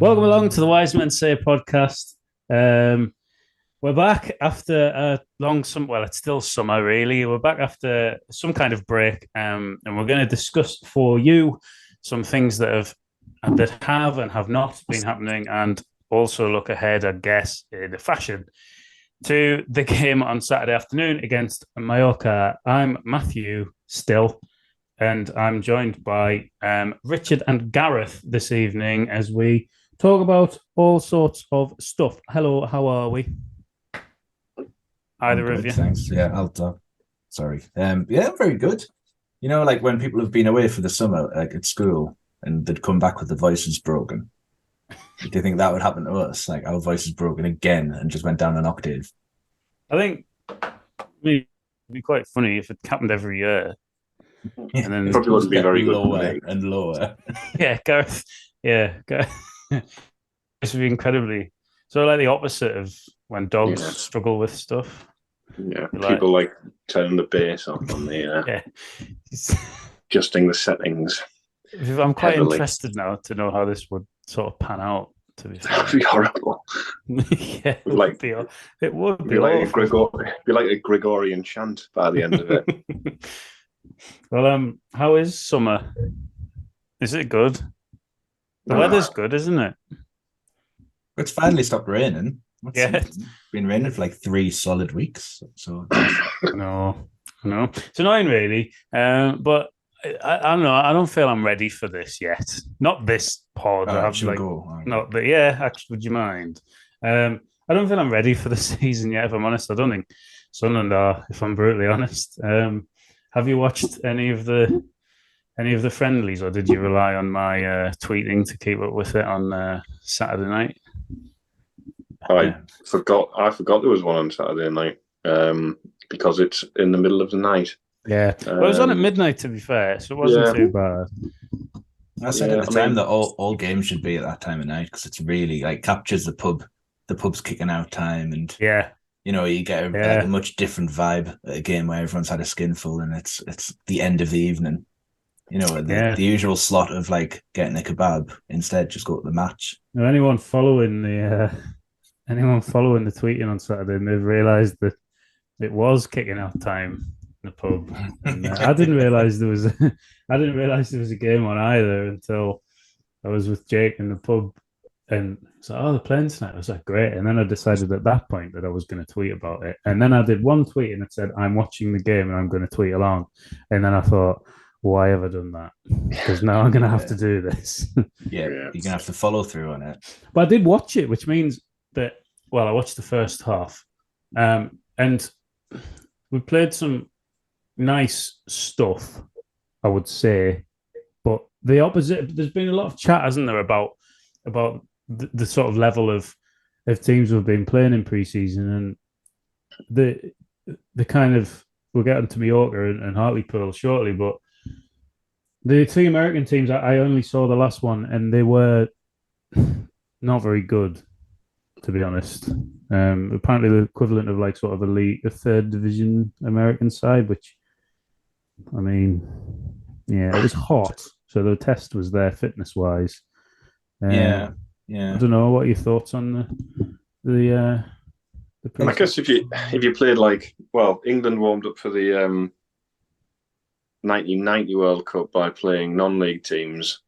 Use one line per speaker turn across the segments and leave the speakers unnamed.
Welcome along to the Wise Men Say podcast. We're back after a long summer. Well, it's still summer, really. We're back after some kind of break, and we're going to discuss for you some things that have and have not been happening, and also look ahead, I guess, in a fashion to the game on Saturday afternoon against Mallorca. I'm Matthew still, and I'm joined by Richard and Gareth this evening as we talk about all sorts of stuff. Hello, how are we? Either
Good,
of you?
thanks. Yeah, I'll talk. Sorry. Yeah, very good. You know, like when people have been away for the summer, like at school, and they'd come back with the voices broken. Do you think that would happen to us? Like our voice is broken again and just went down an octave.
I think it'd be quite funny if it happened every year.
Yeah,
And then
Probably wouldn't be very good for
lower
me.
and lower.
yeah, Gareth. Yeah, Gareth. This would be incredibly so like the opposite of when dogs
Yeah.
struggle with stuff.
Yeah,
Like-
people like turning the bass up on the
Yeah.
adjusting the settings.
I'm quite
Heavily.
interested now to know how this would sort of pan out, to be
That
fair.
would be horrible.
Yeah, it would
Like-
be. It would
It'd
be
be like
awful.
a Gregorian chant by the end of it.
Well, how is summer? Is it good? The weather's good, isn't it?
It's finally stopped raining.
Yeah.
It's been raining for like 3 solid weeks. So
No. It's annoying, really. But I don't know. I don't feel I'm ready for this yet. Not this pod. I have
should we
like
go?
not, but yeah. Actually, would you mind? I don't feel I'm ready for the season yet. If I'm honest, I don't think Sunderland are. If I'm brutally honest, have you watched any of the friendlies, or did you rely on my tweeting to keep up with it on Saturday night?
I forgot there was one on Saturday night because it's in the middle of the night.
Yeah, well, it was on at midnight, to be fair, so it wasn't too bad.
I said at the time that all games should be at that time of night because it's really like captures the pub's kicking out time, and
Yeah,
you know you get like a much different vibe at a game where everyone's had a skinful and it's the end of the evening. You know, the usual slot of like getting a kebab. Instead, just go to the match.
Now, anyone following the tweeting on Saturday, and they've realised that it was kicking out time in the pub. And, I didn't realise there was a game on either until I was with Jake in the pub, and it's like, oh, they're playing tonight. I was like, great. And then I decided at that point that I was going to tweet about it. And then I did one tweet and it said, I'm watching the game and I'm going to tweet along. And then I thought, why have I done that? Because now I'm going to have to do this.
Yeah, you're going to have to follow through on it.
But I did watch it, which means that, well, I watched the first half. And we played some nice stuff, I would say. But the opposite, there's been a lot of chat, hasn't there, about the sort of level of teams we've been playing in pre-season, and the kind of, we'll get into Mallorca and Hartlepool shortly, but the 2 American teams, I only saw the last one, and they were not very good, to be honest. Apparently the equivalent of like sort of a third division American side, which, I mean, yeah, it was hot, so the test was there fitness wise.
Yeah.
I don't know. What are your thoughts on the
And I guess if you played England warmed up for the 1990 World Cup by playing non-league teams,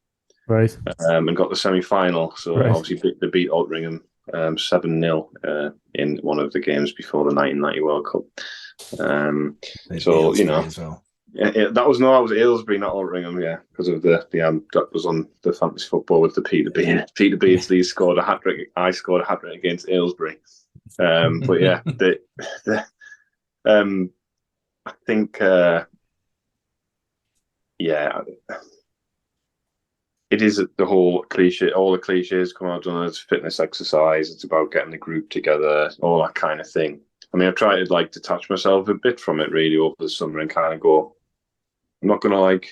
right?
And got the semi-final. So
Right.
obviously they beat Altrincham 7-0 in one of the games before the 1990 World Cup. So you know.
As well.
That was Aylesbury, not Altrincham, yeah, because of the that was on the fantasy football with the Peter Beardsley scored a hat trick. I scored a hat trick against Aylesbury, but yeah, I think it is the whole cliche. All the cliches come out on as fitness exercise. It's about getting the group together, all that kind of thing. I mean, I've tried to detach myself a bit from it really over the summer and kind of go, I'm not going to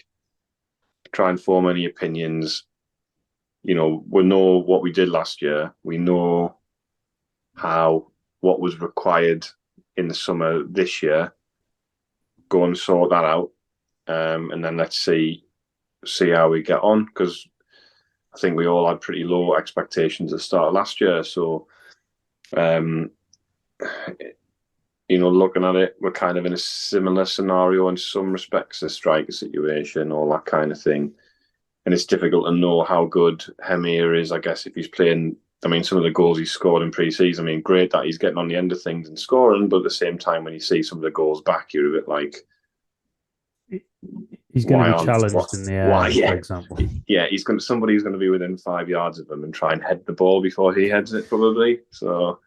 try and form any opinions. You know, we know what we did last year. We know what was required in the summer this year. Go and sort that out, and then let's see how we get on. Because I think we all had pretty low expectations at the start of last year. So, looking at it, we're kind of in a similar scenario in some respects, a striker situation, all that kind of thing. And it's difficult to know how good Hemir is, I guess, if he's playing. I mean, some of the goals he scored in pre-season, I mean, great that he's getting on the end of things and scoring, but at the same time, when you see some of the goals back, you're a bit like...
He's going to be challenged in the air, for example.
Yeah, somebody's going to be within 5 yards of him and try and head the ball before he heads it, probably. So...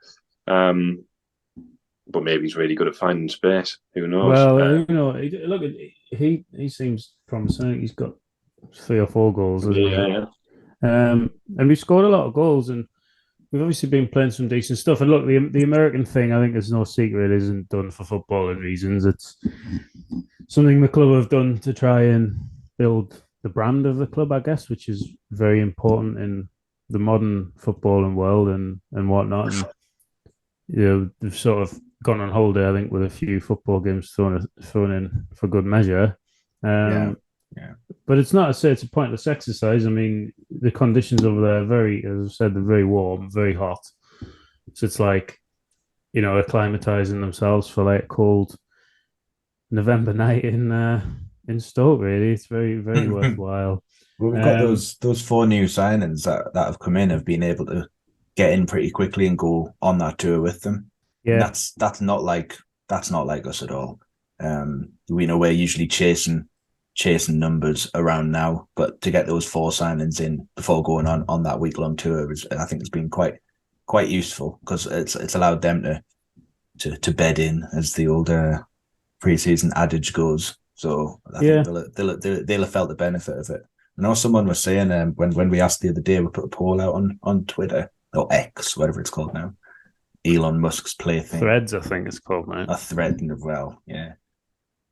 but maybe he's really good at finding space. Who knows?
Well, look, he seems promising. He's got 3 or 4 goals, hasn't he?
Yeah.
And we've scored a lot of goals, and we've obviously been playing some decent stuff. And look, the American thing, I think there's no secret, it isn't done for footballing reasons. It's something the club have done to try and build the brand of the club, I guess, which is very important in the modern footballing world and whatnot. And, they've sort of gone on holiday, I think, with a few football games thrown in for good measure.
Yeah.
But it's not to say it's a pointless exercise. I mean, the conditions over there are as I said, they're very warm, very hot. So it's like, acclimatizing themselves for like a cold November night in Stoke, really. It's very, very worthwhile.
Well, we've got those 4 new signings that have come in, have been able to get in pretty quickly and go on that tour with them. Yeah, and that's not like us at all. We're usually chasing numbers around now, but to get those 4 signings in before going on that week-long tour I think it's been quite useful, because it's allowed them to bed in, as the old pre-season adage goes. So I think they'll have felt the benefit of it. I know someone was saying when we asked the other day, we put a poll out on Twitter, or X, whatever it's called now, Elon Musk's plaything.
Threads, I think it's called now.
A thread, well, yeah.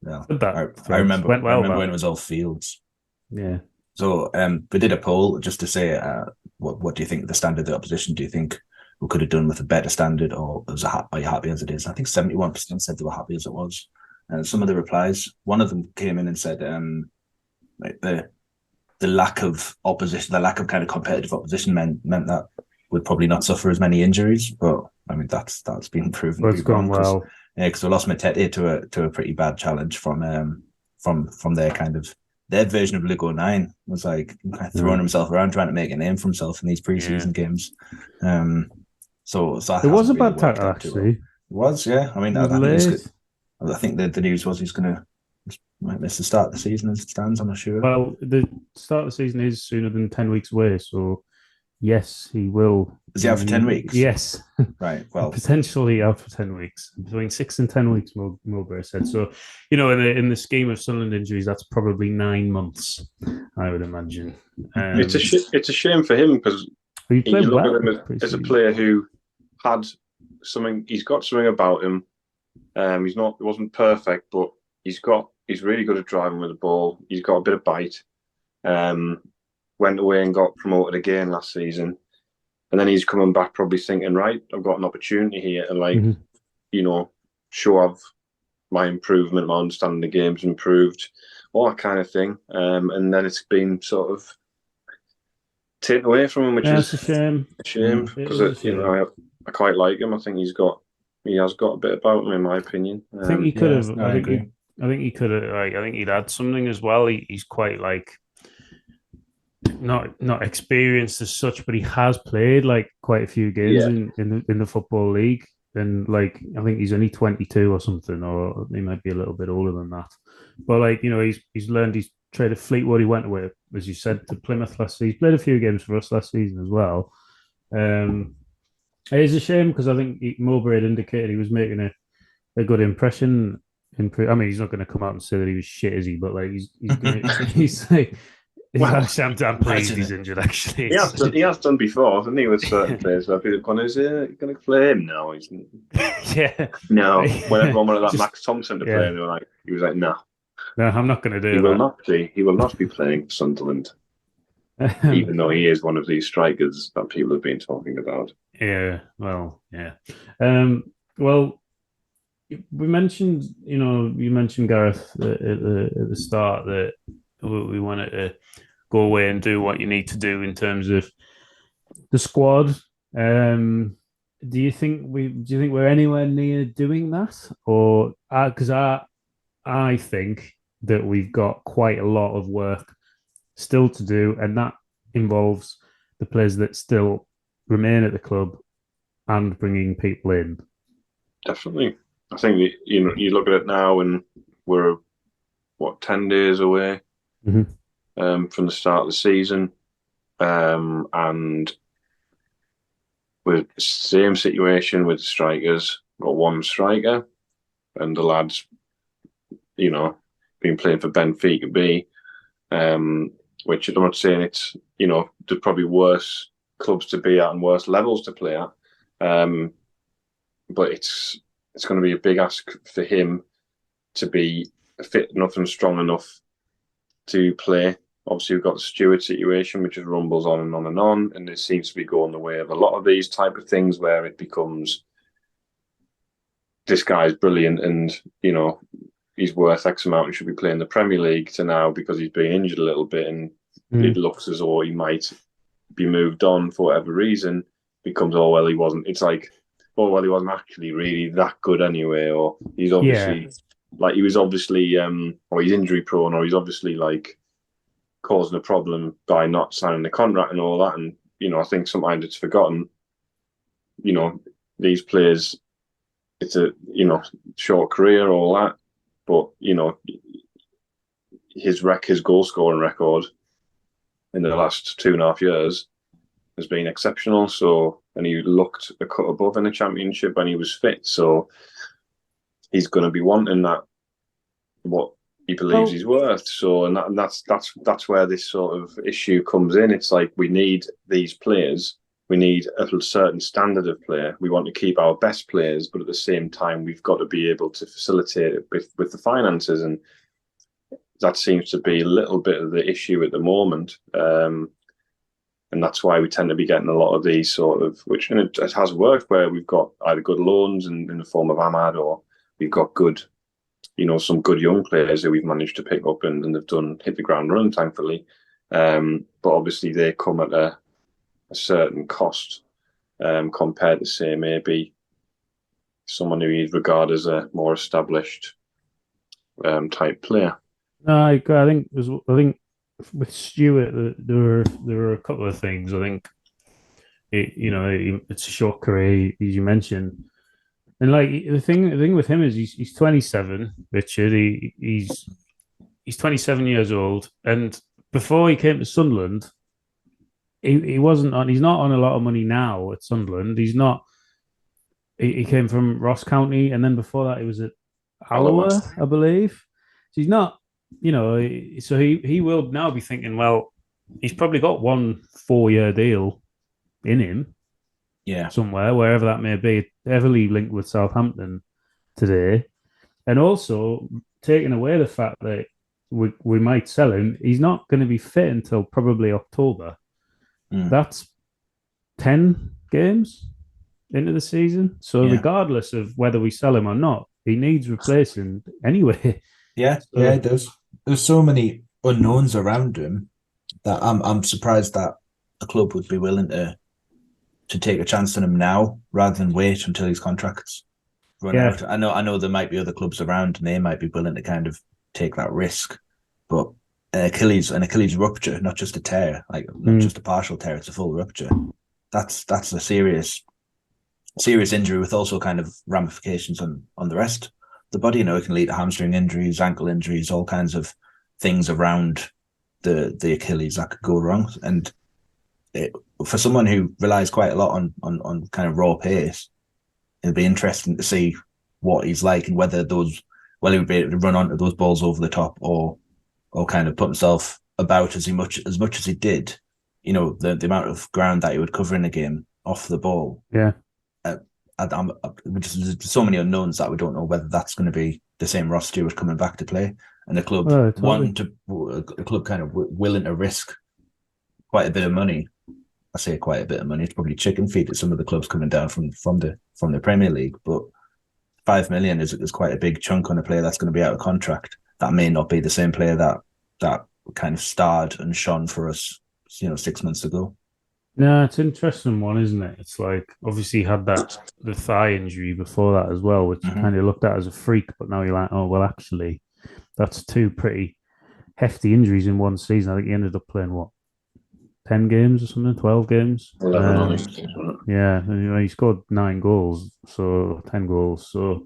Well,
I
remember when it was all fields.
Yeah.
So we did a poll just to say, what do you think of the standard of the opposition? Do you think we could have done with a better standard, or are you happy as it is? I think 71% said they were happy as it was. And some of the replies, one of them came in and said, like the lack of opposition, the lack of kind of competitive opposition meant that we'd probably not suffer as many injuries. But I mean, that's been proven.
Well, it's gone well.
Yeah, because we lost Matete to a pretty bad challenge from their kind of their version of Ligo 9. Was like throwing himself around, trying to make a name for himself in these preseason games. So
it was a bad tackle, actually.
It was, yeah. I mean, I think the news was he's might miss the start of the season as it stands. I'm not sure.
Well, the start of the season is sooner than 10 weeks away, so yes, he will.
Is he out for 10 weeks?
Yes.
Right. Well,
potentially out for 10 weeks. Between 6 and 10 weeks, Mowbray said. So, in the scheme of Sunderland injuries, that's probably 9 months, I would imagine.
It's a shame for him, because you look at him as a player who had something. He's got something about him. It wasn't perfect, but he's really good at driving with the ball. He's got a bit of bite. Went away and got promoted again last season, and then he's coming back probably thinking, right, I've got an opportunity here to show off my improvement, my understanding of the game's improved, all that kind of thing. And then it's been sort of taken away from him, which is
a shame.
A shame, because I quite like him. I think he has got a bit about him, in my opinion.
I think he could have. I think he could have. I think he'd add something as well. He's quite not experienced as such, but he has played quite a few games in the football league. And I think he's only 22 or something, or he might be a little bit older than that. But he's learned his trade at Fleetwood. He went away, as you said, to Plymouth last season. He played a few games for us last season as well. It is a shame, because I think Mowbray had indicated he was making a good impression. I mean, he's not going to come out and say that he was shit, is he? But I'm pleased he's injured. Actually,
he has done before, hasn't he? With certain players, where people have gone, "Is he going to play him now?"
Yeah.
No. When everyone wanted that Max Thompson to play, he was like, "No,
I'm not going to do
he
that."
He will not be playing for Sunderland, even though he is one of these strikers that people have been talking about.
Yeah. Well, yeah. Well, we mentioned, you mentioned Gareth at the start that we wanted to go away and do what you need to do in terms of the squad. Do you think we're anywhere near doing that, or because I think that we've got quite a lot of work still to do, and that involves the players that still remain at the club and bringing people in.
Definitely. I think you look at it now, and we're 10 days away from the start of the season, and with the same situation with the strikers. Got one striker, and the lads, been playing for Benfica B, which I'm not saying it's, there's probably worse clubs to be at and worse levels to play at. But it's going to be a big ask for him to be fit enough and strong enough to play. Obviously, we've got the Stewart situation, which just rumbles on and on and on, and it seems to be going the way of a lot of these type of things where it becomes, this guy's brilliant and, he's worth X amount and should be playing the Premier League, to now, because he's been injured a little bit and it looks as though he might be moved on for whatever reason, becomes, oh, well, he wasn't. It's like, oh, well, he wasn't actually really that good anyway, or he's obviously, he was obviously, or he's injury prone, or he's obviously, causing a problem by not signing the contract and all that. And, I think sometimes it's forgotten, these players, it's a, short career, all that. But, his goal scoring record in the last 2.5 years has been exceptional. So, and he looked a cut above in the Championship when he was fit. So he's going to be wanting that, what he believes he's worth. So, and that's where this sort of issue comes in. It's like, we need these players. We need a certain standard of player. We want to keep our best players, but at the same time, we've got to be able to facilitate it with the finances. And that seems to be a little bit of the issue at the moment. And that's why we tend to be getting a lot of these sort of, and it has worked, where we've got either good loans in the form of Ahmad, or we've got good, some good young players who we've managed to pick up and they've hit the ground running, thankfully. But obviously they come at a certain cost, compared to, say, maybe someone who you'd regard as a more established type player.
No, I think with Stewart, there were a couple of things. I think it's a short career, as you mentioned, and the thing with him is he's 27, Richard. He's 27 years old, and before he came to Sunderland, he wasn't on. He's not on a lot of money now at Sunderland. He's not. He came from Ross County, and then before that, he was at Alloa, I believe. So he's not. So he will now be thinking, well, he's probably got 1 4-year deal in him, somewhere, wherever that may be, heavily linked with Southampton today, and also taking away the fact that we might sell him. He's not going to be fit until probably October. That's 10 games into the season. So regardless of whether we sell him or not, he needs replacing anyway.
Yeah, it does. There's so many unknowns around him that I'm surprised that a club would be willing to take a chance on him now rather than wait until his contracts run out. I know there might be other clubs around and they might be willing to kind of take that risk, but an Achilles rupture, not just a tear, not just a partial tear, it's a full rupture. That's a serious injury with also kind of ramifications on the rest of the body. It can lead to hamstring injuries, ankle injuries, all kinds of things around the Achilles that could go wrong. And for someone who relies quite a lot on kind of raw pace, it'll be interesting to see what he's like and whether he would be able to run onto those balls over the top or kind of put himself about as much as he did. The amount of ground that he would cover in a game off the ball.
Yeah.
There's so many unknowns that we don't know whether that's going to be the same Ross Stewart coming back to play, and the club a club kind of willing to risk quite a bit of money. I say quite a bit of money. It's probably chicken feed at some of the clubs coming down from the Premier League, but 5 million is quite a big chunk on a player that's going to be out of contract. That may not be the same player that kind of starred and shone for us, 6 months ago.
No, it's an interesting one, isn't it? It's like obviously he had the thigh injury before that as well, which
Mhm.
kind of looked at as a freak, but now you're like, oh well, actually, that's two pretty hefty injuries in one season. I think he ended up playing what 10 games or something, 12 games.
11 on his team, wasn't it?
Yeah, and he scored 9 goals, so 10 goals. So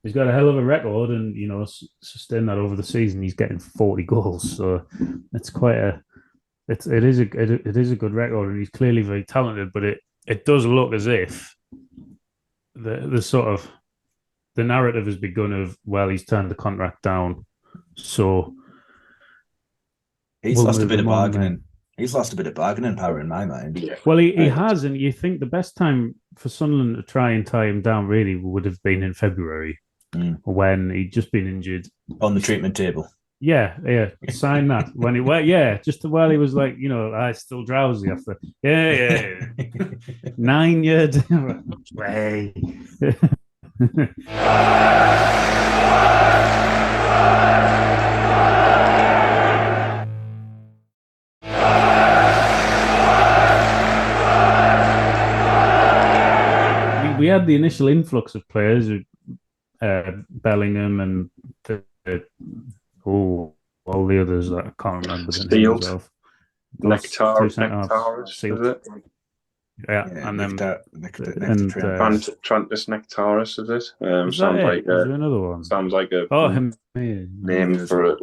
he's got a hell of a record, and sustain that over the season. He's getting 40 goals, so it's quite a it is a good record, and he's clearly very talented. But it does look as if the sort of the narrative has begun of, well, he's turned the contract down, so
He's
we'll
lost a
move
bit of
him on
bargaining.
then.
He's lost a bit of bargaining power in my mind.
Yeah.
Well, he
Right.
has, and you think the best time for Sunderland to try and tie him down really would have been in February when he'd just been injured.
On the treatment table.
Yeah, sign that when he just while he was like, I still drowsy after. Yeah. 9 year way. We had the initial influx of players, Bellingham and all the others that I can't remember the
Steele.
names of.
Nectaris,
Sealed.
is it?
Yeah, and then
Trantis Nectaris, is it?
is
Sounds like
is there another one?
sounds like a name for it,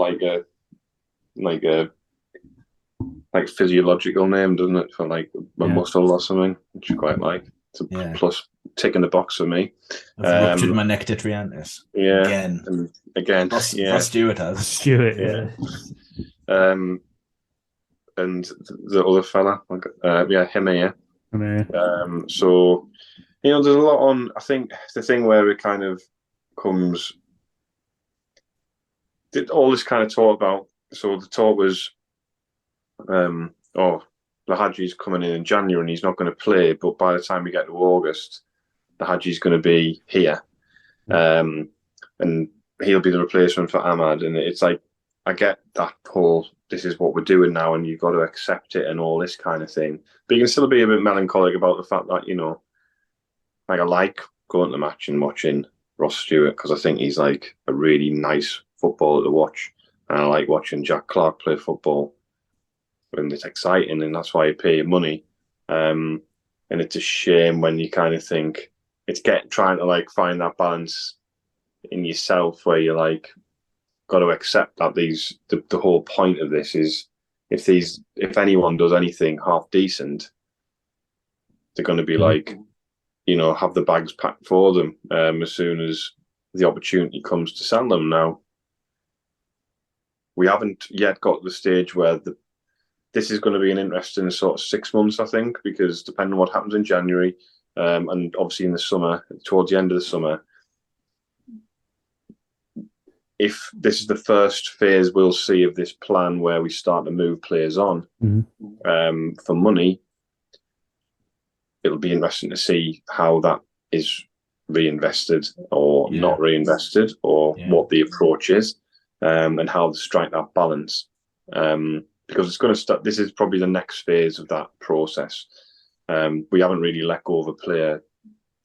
like physiological name, doesn't it? For like a muscle or something, which I quite like. It's a plus tick in the box for me.
I've ruptured my nectar triantis.
Yeah.
Again.
Ross
Stewart has.
Stewart,
yeah. And the other fella, him here. So, there's a lot on. I think the thing where it kind of comes, did all this kind of talk about. So the talk was, the Hadji's coming in January and he's not going to play, but by the time we get to August, the Hadji's going to be here, and he'll be the replacement for Ahmad. And it's like, I get that whole, this is what we're doing now, and you've got to accept it and all this kind of thing. But you can still be a bit melancholic about the fact that, I like going to the match and watching Ross Stewart because I think he's like a really nice footballer to watch. And I like watching Jack Clark play football. And it's exciting, and that's why you pay your money. And it's a shame when you kind of think it's trying to like find that balance in yourself where you're like, got to accept that the whole point of this is if anyone does anything half decent, they're going to be like, have the bags packed for them as soon as the opportunity comes to sell them. Now, we haven't yet got to the stage where this is going to be an interesting sort of 6 months, I think, because depending on what happens in January, and obviously in the summer, towards the end of the summer, if this is the first phase we'll see of this plan where we start to move players on for money, it'll be interesting to see how that is reinvested or not reinvested, or what the approach is, and how to strike that balance. Because it's going to start. This is probably the next phase of that process. We haven't really let go of a player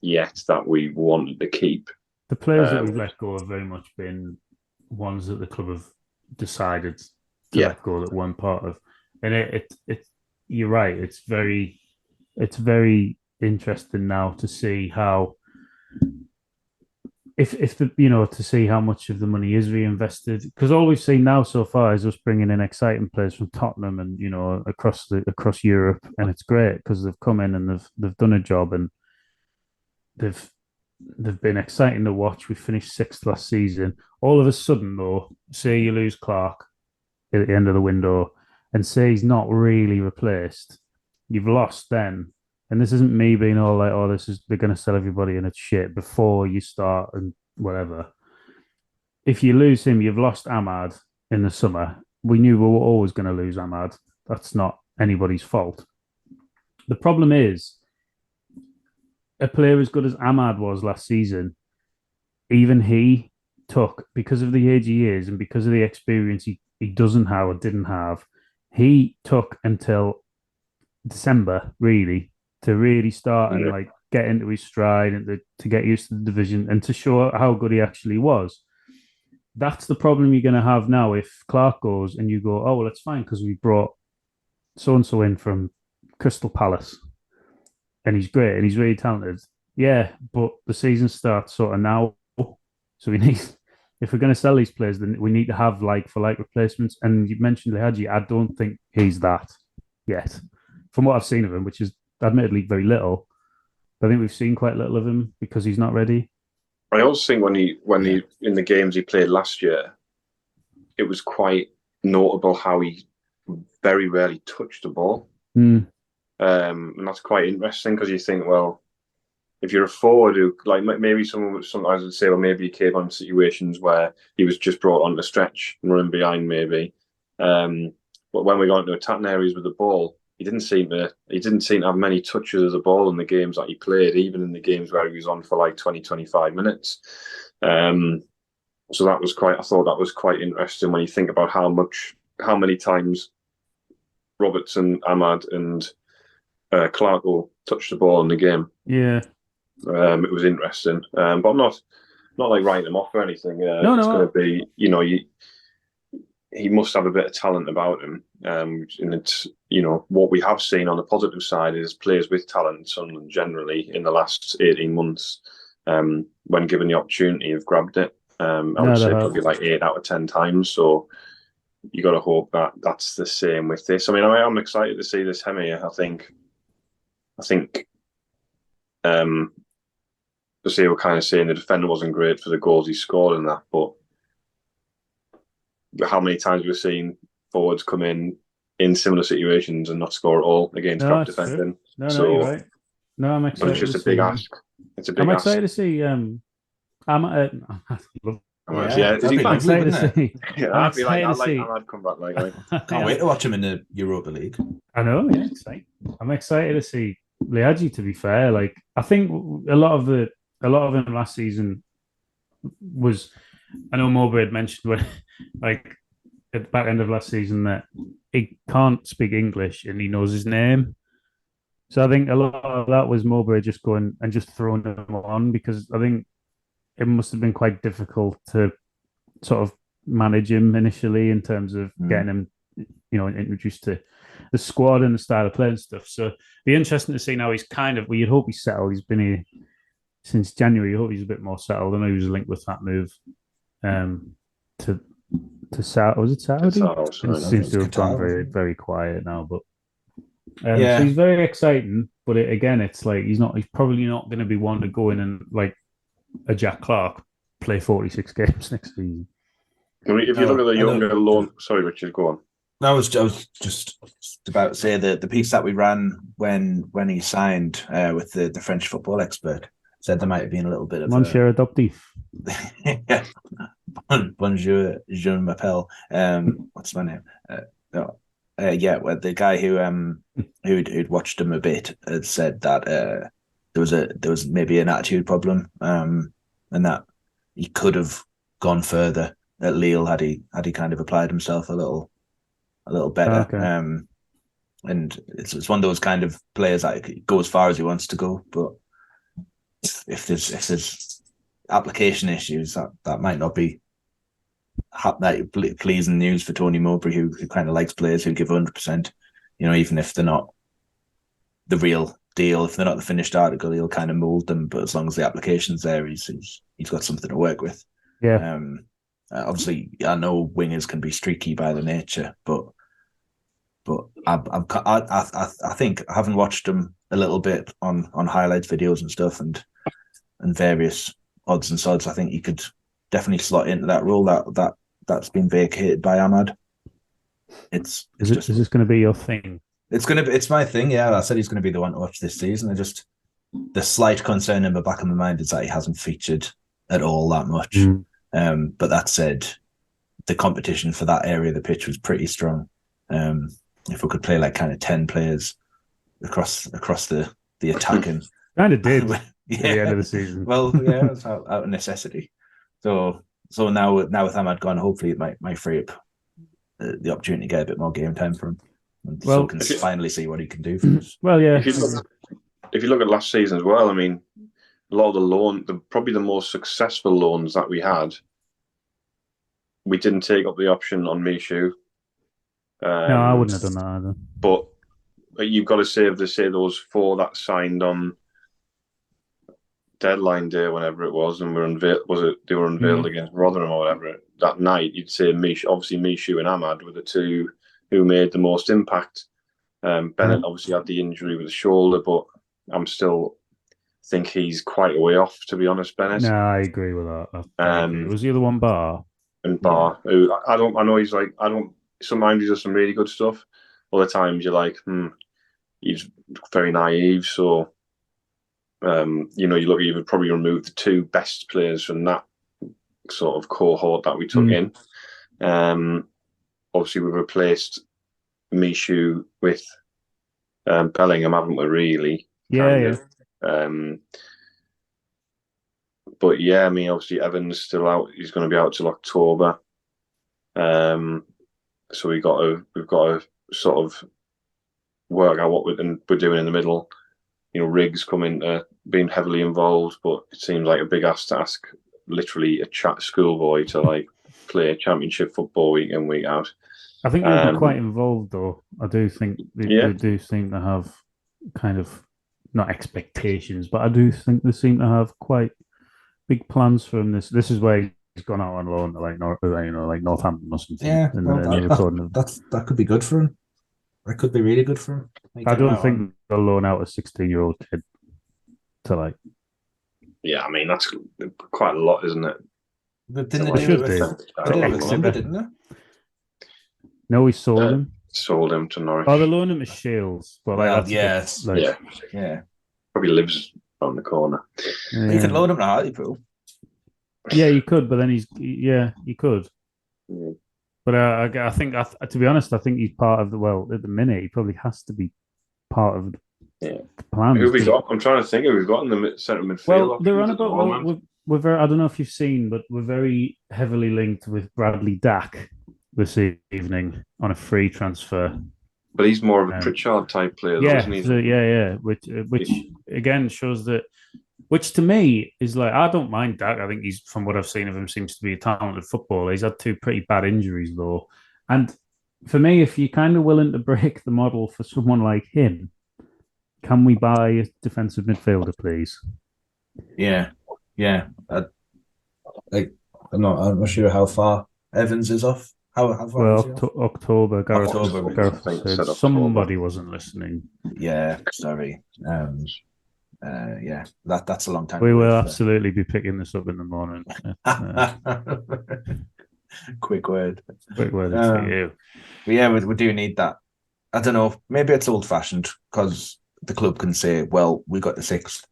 yet that we wanted to keep.
The players that we've let go have very much been ones that the club have decided to let go that weren't part of. And it you're right. It's very interesting now to see how to see how much of the money is reinvested, because all we've seen now so far is us bringing in exciting players from Tottenham and across Europe, and it's great because they've come in and they've done a job, and they've been exciting to watch. We finished 6th last season. All of a sudden, though, say you lose Clark at the end of the window, and say he's not really replaced, you've lost then. And this isn't me being all like, they're going to sell everybody and it's shit before you start and whatever. If you lose him, you've lost Ahmad in the summer. We knew we were always going to lose Ahmad. That's not anybody's fault. The problem is, a player as good as Ahmad was last season, even he took, because of the age he is and because of the experience he doesn't have or didn't have. He took until December really to really start and like get into his stride and to get used to the division and to show how good he actually was. That's the problem you're going to have now if Clark goes and you go, oh, well, it's fine because we brought so and so in from Crystal Palace and he's great and he's really talented. Yeah, but the season starts sort of now. So we need, if we're going to sell these players, then we need to have like for like replacements. And you mentioned Lehaji. I don't think he's that yet. From what I've seen of him, which is admittedly very little, but I think we've seen quite little of him because he's not ready.
I also think when he in the games he played last year, it was quite notable how he very rarely touched the ball. And that's quite interesting because you think, well, if you're a forward who, like, maybe someone would sometimes would say, well, maybe he came on situations where he was just brought on to stretch and run behind, maybe. But when we got into attacking areas with the ball, he didn't seem to have many touches of the ball in the games that he played, even in the games where he was on for like 20, 25 minutes. So that was I thought that was quite interesting when you think about how many times Robertson, Ahmad, and Clark will touch the ball in the game.
Yeah.
It was interesting, but I'm not like writing him off or anything.
No,
it's going to be, he must have a bit of talent about him, and it's what we have seen on the positive side is players with talent, Sunderland generally in the last 18 months, when given the opportunity, have grabbed it. I would say probably like 8 out of 10 times. So you got to hope that that's the same with this. I mean, I'm excited to see this Hemi. I think. They were kind of saying the defender wasn't great for the goals he scored in that, but how many times we've seen forwards come in similar situations and not score at all against crap defending?
No, you're right. No, I'm excited.
But it's just a big ask. It's a big
I'm
ask.
excited to see.
I'm
excited
to
see.
I'd come back like.
Can't wait to watch him in the Europa League.
I know, yeah, exciting. I'm excited to see Lehaji. To be fair, like I think a lot of him last season was. I know Mowbray had mentioned when, like, at the back end of last season that he can't speak English and he knows his name. So I think a lot of that was Mowbray just going and just throwing him on because I think it must have been quite difficult to sort of manage him initially in terms of getting him, introduced to the squad and the style of play and stuff. So it'd be interesting to see now he's kind of, you'd hope he's settled. He's been here since January. You hope he's a bit more settled. I know he was linked with that move to Saudi. Was it Saudi? It seems to have gone very, very quiet now, but so he's very exciting. But it's like he's probably not going to be one to go in and like a Jack Clark play 46 games next season.
If you look at the younger loan, sorry, Richard, go on.
No, I was just about to say that the piece that we ran when he signed with the French football expert said there might have been a little bit of
Monsieur Adoptif.
Yeah. Bonjour, je m'appelle. What's my name? Well, the guy who'd watched him a bit had said that there was maybe an attitude problem, and that he could have gone further at Lille had he kind of applied himself a little better. Okay. And it's one of those kind of players that he go as far as he wants to go, but if there's application issues, that might not be that pleasing news for Tony Mowbray, who kind of likes players who give 100%. Even if they're not the real deal, if they're not the finished article, he'll kind of mould them. But as long as the application's there, he's got something to work with.
Yeah.
Obviously, I know wingers can be streaky by their nature, but I think having watched him a little bit on highlights videos and stuff and various odds and sods, I think he could definitely slot into that role that's been vacated by Ahmad. Is this
going to be your thing?
It's my thing. Yeah, I said he's going to be the one to watch this season. The slight concern in the back of my mind is that he hasn't featured at all that much. But that said, the competition for that area of the pitch was pretty strong. If we could play like kind of 10 players across the attacking,
kind of did at the end of the season.
Well, yeah, it's out of necessity. So now with Ahmad gone, hopefully it might free up the opportunity to get a bit more game time for him, and
Well,
so can finally see what he can do for us.
Well, yeah.
If you look at last season as well, I mean, a lot of probably the most successful loans that we had, we didn't take up the option on Mishu.
No, I wouldn't have done that either.
But you've got to say those 4 that signed on deadline day, whenever it was, and they were unveiled against Rotherham or whatever that night. You'd say Mishu and Ahmad were the 2 who made the most impact. Bennett obviously had the injury with the shoulder, but I'm still think he's quite a way off, to be honest, Bennett.
No, I agree with that. Was the other one Bar?
And Bar, who I know he's like, sometimes he does some really good stuff. Other times you're like, he's very naive. So, you would probably remove the 2 best players from that sort of cohort that we took in. Obviously, we've replaced Mishu with Bellingham, haven't we, really?
Yeah.
But yeah, I mean, obviously Evans still out. He's going to be out till October. So we've got to sort of work out what we're doing in the middle. Riggs coming being heavily involved, but it seems like a big ask to ask literally a schoolboy to like play championship football week in, week out.
I think they'll be quite involved, though. I do think they do seem to have kind of not expectations, but I do think they seem to have quite big plans for him. This is where he's gone out on loan to like Northampton or something.
Yeah, that could be good for him. That could be really good for him.
I don't think they'll loan out a 16-year-old kid to like.
Yeah, I mean that's quite a lot, isn't it?
But didn't they do it didn't they?
No, he sold him.
Sold him to Norwich.
Oh, they loaned him to Shields.
Yes.
Probably lives on the corner.
Yeah. You could loan him to Hartlepool.
Yeah, you could, but then he could.
Yeah.
But I think, to be honest, I think he's part of at the minute, he probably has to be part of the plan.
Who have we got? I'm trying to think who we've got in the centre midfield.
Well, they're on about, we're very, I don't know if you've seen, but we're very heavily linked with Bradley Dack this evening on a free transfer.
But he's more of a Pritchard type player, isn't he?
So, which again shows that. Which to me is like, I don't mind Dak. I think he's, from what I've seen of him, seems to be a talented footballer. He's had 2 pretty bad injuries though, and for me, if you're kind of willing to break the model for someone like him, can we buy a defensive midfielder, please?
Yeah. I'm not sure how far Evans is off. How far?
Well, October. Gareth said somebody wasn't listening.
Yeah, sorry. That's a long time.
We will absolutely be picking this up in the morning.
Quick word
for you.
But yeah, we do need that. I don't know. Maybe it's old-fashioned because the club can say, "Well, we got the 6th,"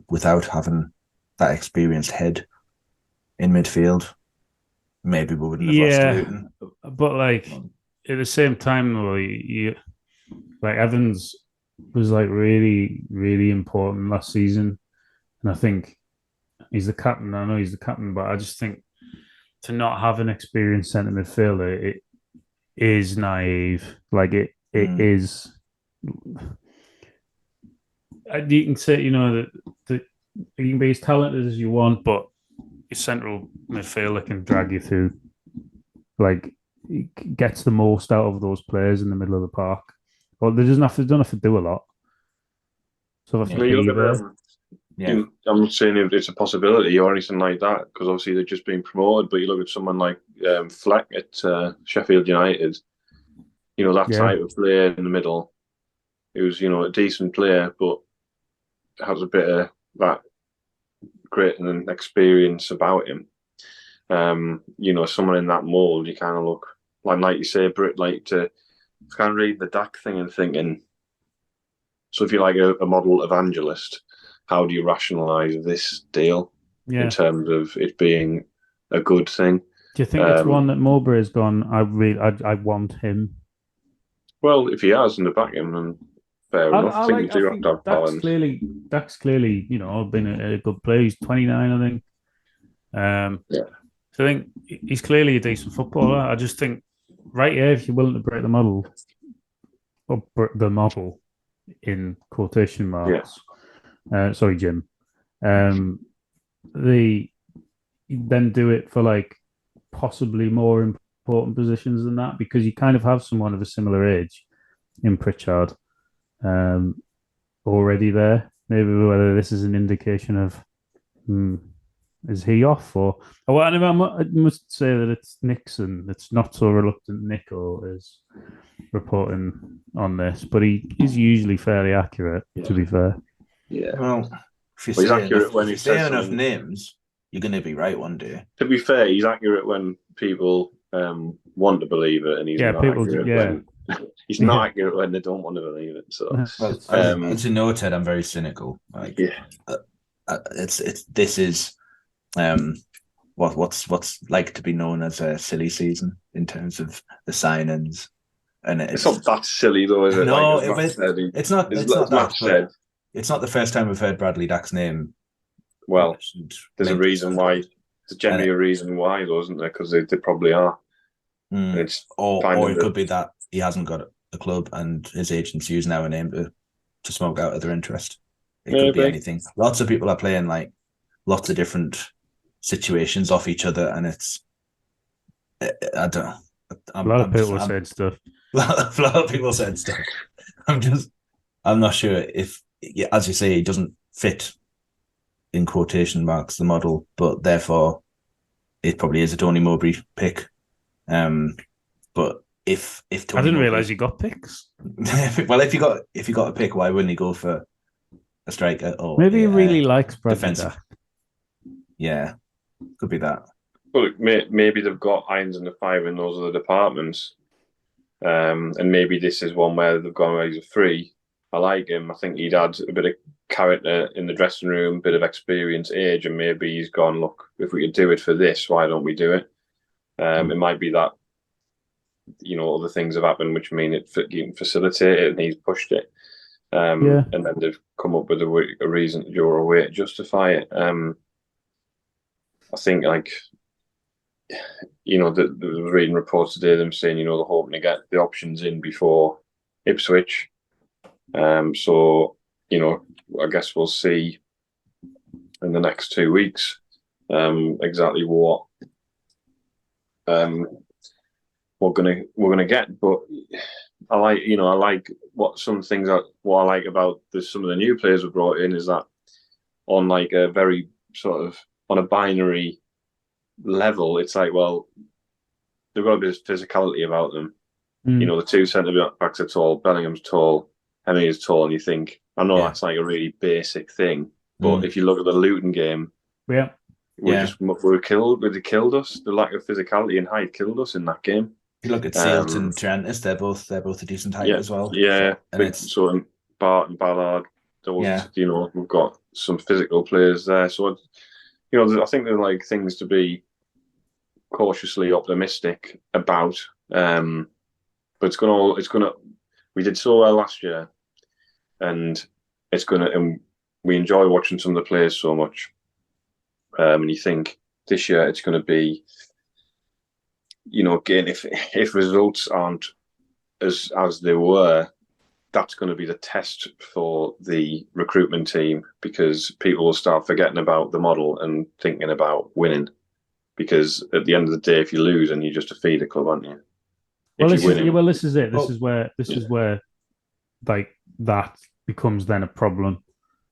without having that experienced head in midfield. Maybe we wouldn't have lost to Luton.
But like at the same time, though, like Evans was like really, really important last season, and I think he's the captain. I know he's the captain, but I just think to not have an experienced centre midfielder, it is naive. Like it is. You can say that you can be as talented as you want, but your central midfielder can drag you through. Like he gets the most out of those players in the middle of the park. Well, they don't have to do a lot. So if
I'm not saying if it's a possibility or anything like that, because obviously they've just been promoted. But you look at someone like Fleck at Sheffield United, that type of player in the middle, who's a decent player, but has a bit of that grit and experience about him. Someone in that mould, you kind of look like you say, Brit, like to kind of read the Dak thing and thinking. So if you're like a model evangelist, how do you rationalise this deal in terms of it being a good thing?
Do you think it's one that Mowbray's gone? I want him.
Well, if he has in the back him, then fair enough. I think you do have to have balance.
Dak's clearly, been a good player. He's 29, I think. So I think he's clearly a decent footballer. I just think right here, if you're willing to break the model, or the model in quotation marks. Sorry, Jim. The then do it for like possibly more important positions than that, because you kind of have someone of a similar age in Pritchard already there. Maybe whether this is an indication of is he off or well, I must say that it's Nixon. It's not so reluctant Nico is reporting on this, but he is usually fairly accurate, to be fair.
Yeah.
Well, if you
he's accurate when he
say
says
enough names, you're going to be right one day.
To be fair, he's accurate when people want to believe it, and he's not accurate when he's not accurate when they don't want to believe it. So,
well, as you know, Ted, I'm very cynical. Like, this is what's like to be known as a silly season in terms of the signings, and it's not
that silly though, is it?
No, it's not. It's not that. Said. It's not the first time we've heard Bradley Dack's name.
Well, there's a reason why. There's generally a reason why, though, isn't there? Because they probably are. It's
or it could be that he hasn't got a club and his agent's using our name to smoke out of their interest. It could be anything. Lots of people are playing like lots of different situations off each other, and it's I don't know.
A lot of people said stuff.
A lot of people said stuff. I'm not sure if, as you say, he doesn't fit in quotation marks the model, but therefore it probably is a Tony Mowbray pick. But if Tony
I didn't realise you got picks.
Well, if you got a pick, why wouldn't he go for a striker? Or
maybe he really likes defensive.
Yeah, could be that.
Well, maybe they've got irons in the fire in those other departments, and maybe this is one where they've gone, well, he's a free. I like him. I think he'd add a bit of character in the dressing room, bit of experience, age, and maybe he's gone, look, if we could do it for this, why don't we do it? It might be that, other things have happened which mean you can facilitate it, and he's pushed it. And then they've come up with a reason or a way to justify it. I think, like, there was reading reports today, them saying, they're hoping to get the options in before Ipswich. So, I guess we'll see in the next 2 weeks exactly what we're gonna get. But I like what I like about some of the new players we brought in is that on like a very sort of on a binary level, it's like, well, they've got a bit of physicality about them. The two centre backs are tall, Bellingham's tall, Hemi is tall, and you think, I know that's like a really basic thing, but if you look at the Luton game, we killed. They killed us. The lack of physicality and height killed us in that game.
If you look at Silt and Trent, they're both a decent height as well.
Yeah, so Bart and Ballard, we've got some physical players there. So I think they're like things to be cautiously optimistic about. But it's gonna. We did so well last year, and and we enjoy watching some of the players so much. And you think this year it's going to be, again, if results aren't as they were, that's going to be the test for the recruitment team, because people will start forgetting about the model and thinking about winning. Because at the end of the day, if you lose, and you're just a feeder club, aren't you?
Well, this is it. This is where like that becomes then a problem.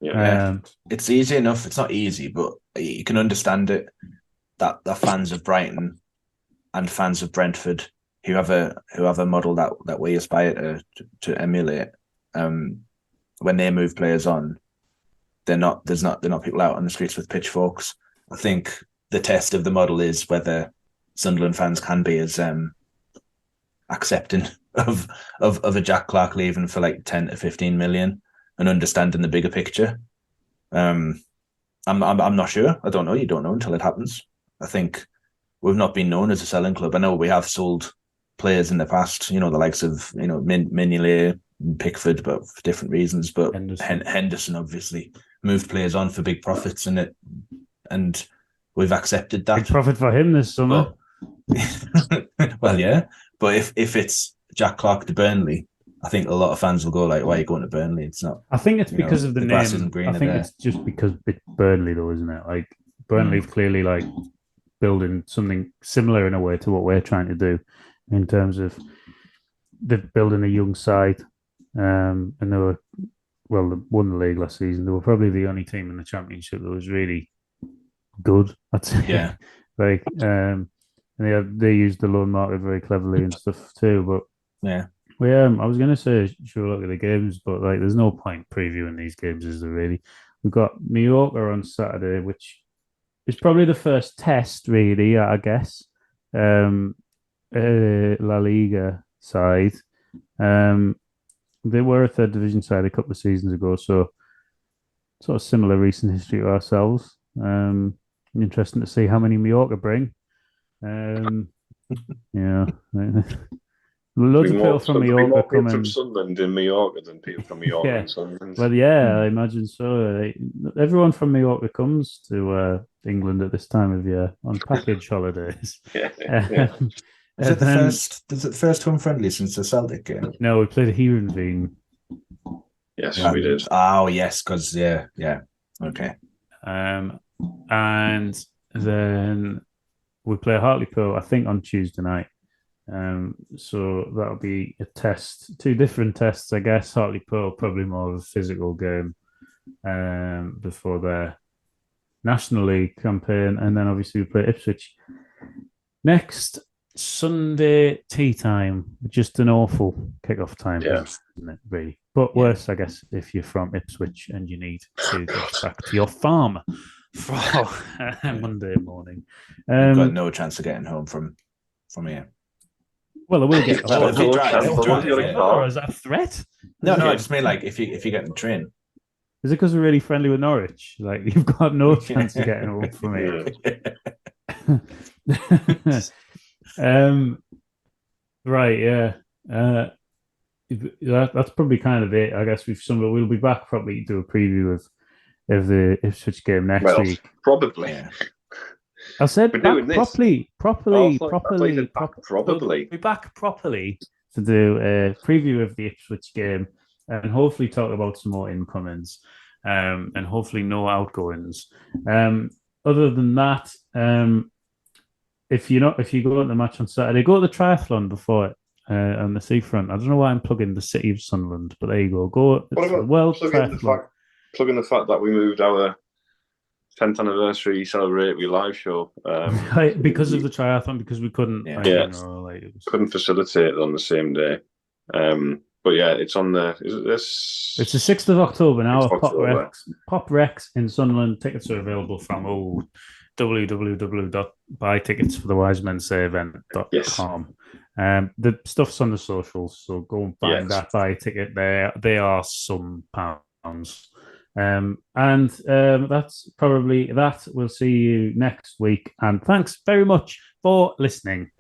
It's easy enough. It's not easy, but you can understand it. That fans of Brighton and fans of Brentford who have a model that we aspire to emulate, when they move players on, they're not people out on the streets with pitchforks. I think the test of the model is whether Sunderland fans can be as accepting of a Jack Clark leaving for like 10 to 15 million and understanding the bigger picture. I'm not sure. I don't know. You don't know until it happens. I think we've not been known as a selling club. I know we have sold players in the past, the likes of Mignolet, Pickford, but for different reasons. But Henderson obviously moved players on for big profits, and we've accepted that.
Big profit for him this summer.
Well, yeah, But if it's Jack Clark to Burnley, I think a lot of fans will go like, "Why are you going to Burnley?" It's not.
I think it's because of the
grass
name.
isn't greener
I think
there.
it's just because it's Burnley, though, isn't it? Like Burnley have clearly like building something similar in a way to what we're trying to do, in terms of they're building a young side, and they were they won the league last season. They were probably the only team in the championship that was really good, I'd say.
Yeah.
Like, and they used the loan market very cleverly and stuff too. But
Yeah.
I was gonna say sure look at the games, but like there's no point previewing these games, is there really? We've got Mallorca on Saturday, which is probably the first test, really, I guess. La Liga side. They were a third division side a couple of seasons ago, so sort of similar recent history to ourselves. Interesting to see how many Mallorca bring. Yeah, loads of people from Mallorca coming.
From Sunderland in Mallorca than people from Mallorca
Yeah.
in Sunderland.
Well, yeah, I imagine so. Everyone from Mallorca comes to England at this time of year on package holidays.
Yeah.
Is it the first home friendly since the Celtic game?
No, we played here in Wien.
Yes, we did.
Oh, yes, because yeah. Okay.
And then we play Hartlepool, I think, on Tuesday night. So that'll be a test, two different tests, I guess. Hartlepool probably more of a physical game before their National League campaign, and then obviously we play Ipswich next Sunday tea time. Just an awful kickoff time, isn't it? Really, but worse, I guess, if you're from Ipswich and you need to get back to your farm for Monday morning.
You've got no chance of getting home from here.
Well, I will get.
If you drive,
or is that a threat?
No, I just mean like if you get in the train.
Is it because we're really friendly with Norwich? Like you've got no chance of getting home from here. Right, yeah. That's probably kind of it. I guess we'll be back probably to do a preview of the Ipswich game next week.
Probably.
Yeah. I said back properly. Be back properly to do a preview of the Ipswich game and hopefully talk about some more incomings and hopefully no outgoings. Other than that, if you go to the match on Saturday, go to the triathlon before it on the seafront. I don't know why I'm plugging the city of Sunderland, but there you go. Go to the World Triathlon.
Plugging the fact that we moved our 10th anniversary celebratory live show
because of the triathlon, because we couldn't
couldn't facilitate it on the same day. But yeah, it's on the
it's the 6th of October now. Pop Rex in Sunderland. Tickets are available from www.buyticketsforthewisemensayevent.com. The stuff's on the socials, so go and find that, buy a ticket there. They are some pounds. And that's probably that. We'll see you next week. And thanks very much for listening.